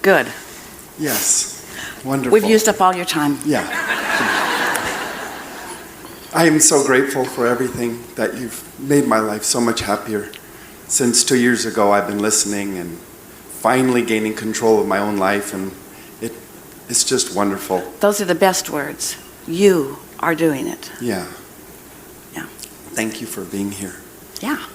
Good. Yes. Wonderful. We've used up all your time. Yeah. I am so grateful for everything that you've made my life so much happier. Since 2 years ago, I've been listening and finally gaining control of my own life, and it's just wonderful. Those are the best words. You are doing it. Yeah. Yeah. Thank you for being here. Yeah.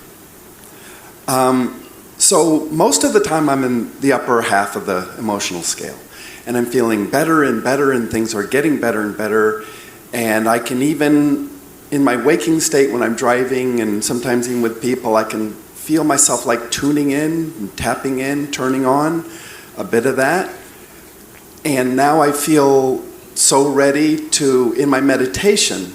So most of the time I'm in the upper half of the emotional scale, and I'm feeling better and better, and things are getting better and better. And I can even, in my waking state when I'm driving and sometimes even with people, I can feel myself like tuning in and tapping in, turning on a bit of that. And now I feel so ready to, in my meditation,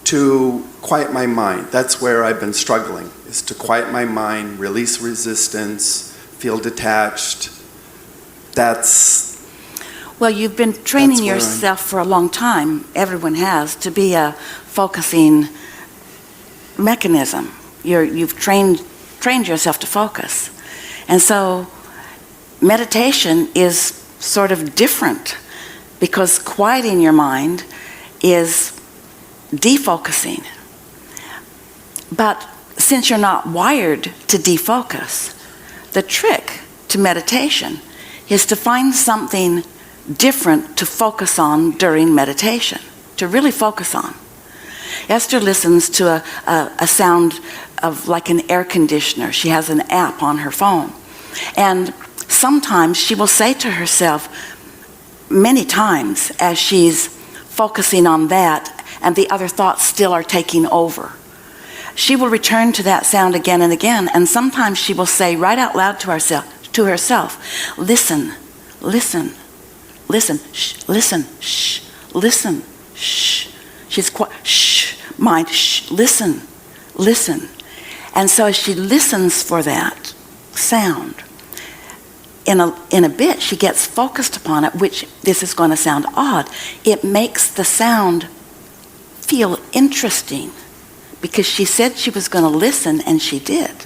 to quiet my mind. That's where I've been struggling, is to quiet my mind, release resistance, feel detached. Well, you've been training yourself for a long time, everyone has, to be a focusing mechanism. You've trained yourself to focus. And so meditation is sort of different, because quieting your mind is defocusing. But since you're not wired to defocus, the trick to meditation is to find something different to focus on during meditation, to really focus on. Esther listens to a sound of like an air conditioner. She has an app on her phone. And sometimes she will say to herself, many times as she's focusing on that and the other thoughts still are taking over, she will return to that sound again and again. And sometimes she will say right out loud to herself, listen, listen. Listen, shh, listen, shh, listen, shh. She's quiet, shh, mind, shh, listen, listen. And so as she listens for that sound, in a bit she gets focused upon it, which this is going to sound odd. It makes the sound feel interesting, because she said she was going to listen, and she did.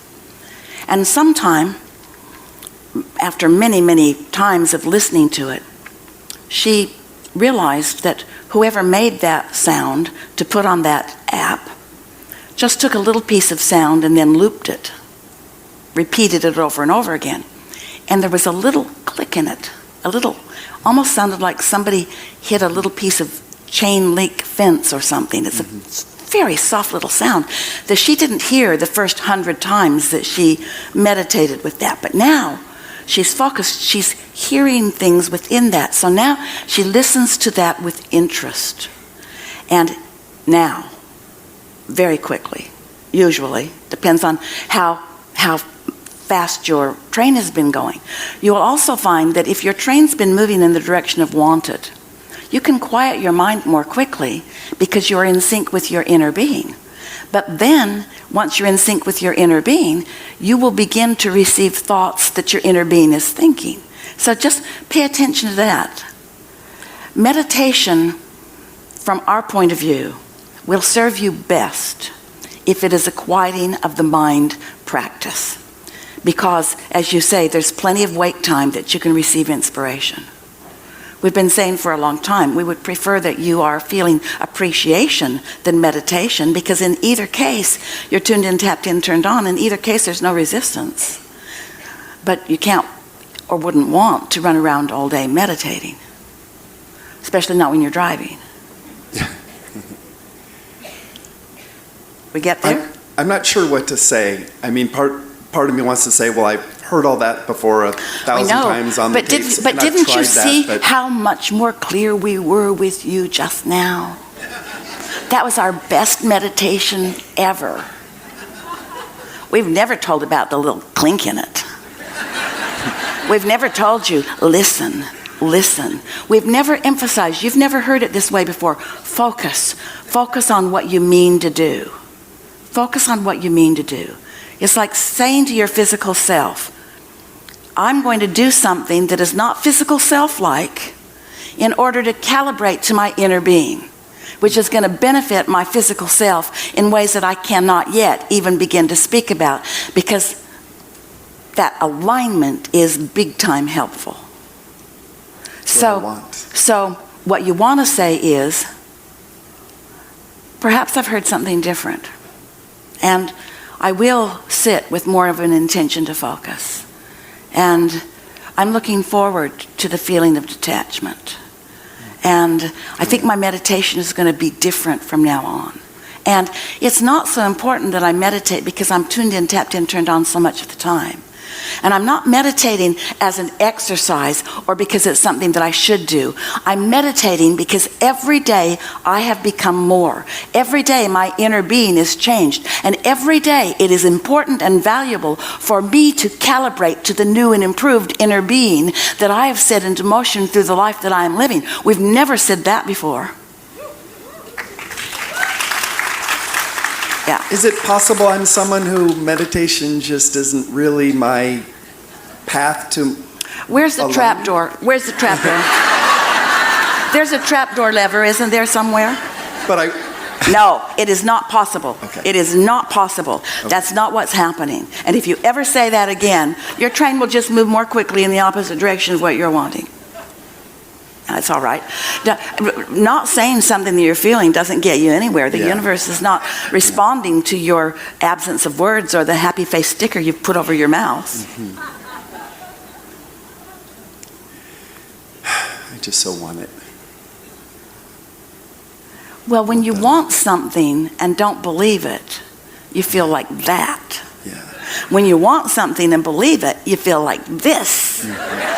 And sometime, after many, many times of listening to it, she realized that whoever made that sound to put on that app just took a little piece of sound and then looped it, repeated it over and over again. And there was a little click in it, almost sounded like somebody hit a little piece of chain link fence or something. It's a very soft little sound that she didn't hear the first 100 times that she meditated with that. But now she's focused, she's hearing things within that. So now she listens to that with interest. And now, very quickly, usually, depends on how fast your train has been going. You will also find that if your train's been moving in the direction of wanted, you can quiet your mind more quickly because you're in sync with your inner being. But then, once you're in sync with your inner being, you will begin to receive thoughts that your inner being is thinking. So just pay attention to that. Meditation, from our point of view, will serve you best if it is a quieting of the mind practice. Because, as you say, there's plenty of wake time that you can receive inspiration. We've been saying for a long time, we would prefer that you are feeling appreciation than meditation, because in either case, you're tuned in, tapped in, turned on. In either case, there's no resistance. But you can't or wouldn't want to run around all day meditating, especially not when you're driving. We get there? I'm not sure what to say. I mean, part of me wants to say, well, I've heard all that before 1,000 times on the tapes. But didn't you see how much more clear we were with you just now? That was our best meditation ever. We've never told about the little clink in it. We've never told you, listen, listen. We've never emphasized, you've never heard it this way before, focus. Focus on what you mean to do. Focus on what you mean to do. It's like saying to your physical self, I'm going to do something that is not physical self-like in order to calibrate to my inner being, which is going to benefit my physical self in ways that I cannot yet even begin to speak about, because that alignment is big time helpful. what I want. So what you want to say is, perhaps I've heard something different, and I will sit with more of an intention to focus. And I'm looking forward to the feeling of detachment. And I think my meditation is going to be different from now on. And it's not so important that I meditate because I'm tuned in, tapped in, turned on so much of the time. And I'm not meditating as an exercise or because it's something that I should do. I'm meditating because every day I have become more. Every day my inner being is changed. And every day it is important and valuable for me to calibrate to the new and improved inner being that I have set into motion through the life that I am living. We've never said that before. Yeah. Is it possible I'm someone who meditation just isn't really my path to? Where's the trap door? Where's the trap door? There's a trap door lever, isn't there somewhere? But No, it is not possible. Okay. It is not possible. Okay. That's not what's happening. And if you ever say that again, your train will just move more quickly in the opposite direction of what you're wanting. That's all right. Not saying something that you're feeling doesn't get you anywhere. The universe is not responding to your absence of words or the happy face sticker you've put over your mouth. Mm-hmm. I just so want it. Well, when you want something and don't believe it, you feel like that. Yeah. When you want something and believe it, you feel like this. Mm-hmm.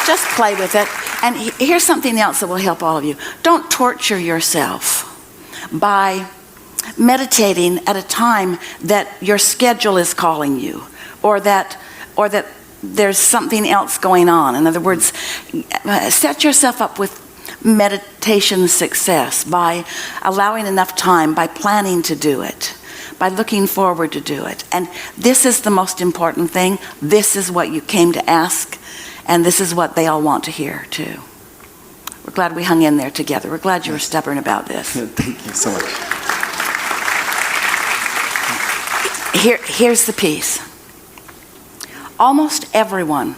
Just play with it. And here's something else that will help all of you. Don't torture yourself by meditating at a time that your schedule is calling you, or that there's something else going on. In other words, set yourself up with meditation success by allowing enough time, by planning to do it, by looking forward to do it. And this is the most important thing. This is what you came to ask. And this is what they all want to hear, too. We're glad we hung in there together. We're glad you were stubborn about this. Thank you so much. Here's the piece. Almost everyone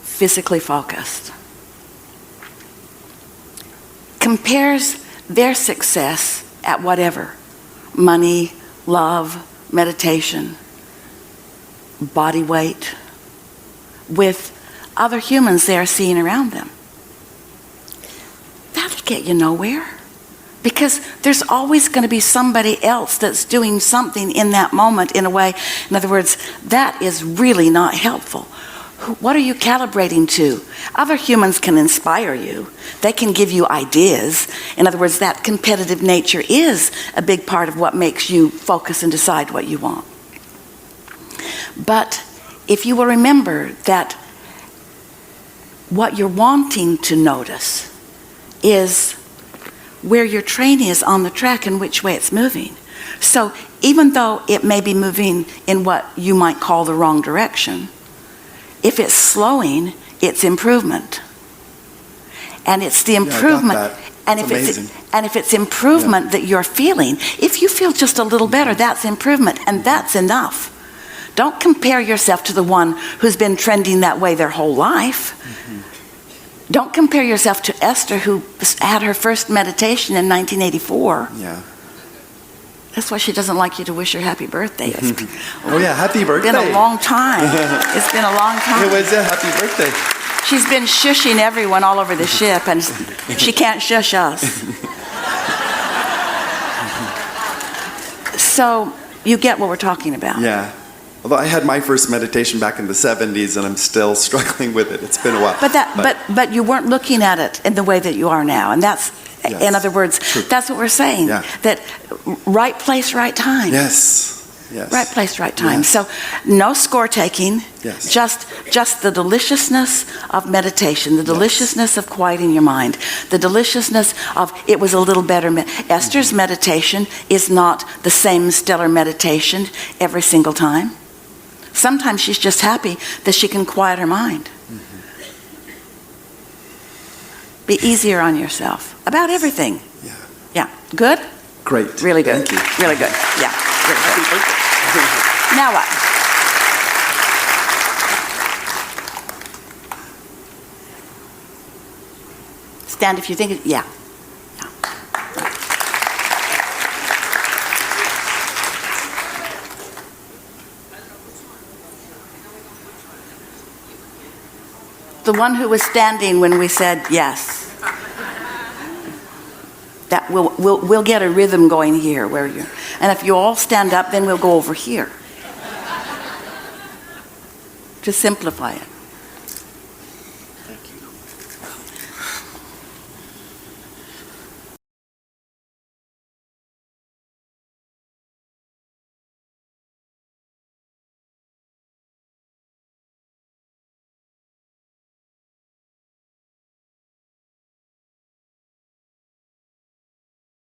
physically focused compares their success at whatever: money, love, meditation, body weight, with other humans they are seeing around them. That'll get you nowhere, because there's always going to be somebody else that's doing something in that moment in a way. In other words, that is really not helpful. What are you calibrating to? Other humans can inspire you. They can give you ideas. In other words, that competitive nature is a big part of what makes you focus and decide what you want. But if you will remember that what you're wanting to notice is where your train is on the track and which way it's moving. So even though it may be moving in what you might call the wrong direction, if it's slowing, it's improvement. And it's the improvement. I got that. And if it's improvement that you're feeling, if you feel just a little better, that's improvement, and that's enough. Don't compare yourself to the one who's been trending that way their whole life. Mm-hmm. Don't compare yourself to Esther, who had her first meditation in 1984. Yeah. That's why she doesn't like you to wish her happy birthday. Oh yeah, happy birthday. It's been a long time. It's been a long time. It was a happy birthday. She's been shushing everyone all over the ship, and she can't shush us. So you get what we're talking about. Yeah. Although I had my first meditation back in the 70s, and I'm still struggling with it. It's been a while. But you weren't looking at it in the way that you are now, and that's, yes. In other words, True. That's what we're saying. Yeah. That right place, right time. Yes. Yes. Right place, right time. Yes. So no score taking. Yes. Just the deliciousness of meditation, the deliciousness of quieting your mind, the deliciousness of it was a little better. Esther's meditation is not the same stellar meditation every single time. Sometimes she's just happy that she can quiet her mind. Mm-hmm. Be easier on yourself about everything. Yeah. Yeah. Good? Great. Really good. Thank you. Really good. Yeah. Really good. Now what? Stand if you think it, yeah. The one who was standing when we said yes. That we'll get a rhythm going here where you, and if you all stand up, then we'll go over here. To simplify it.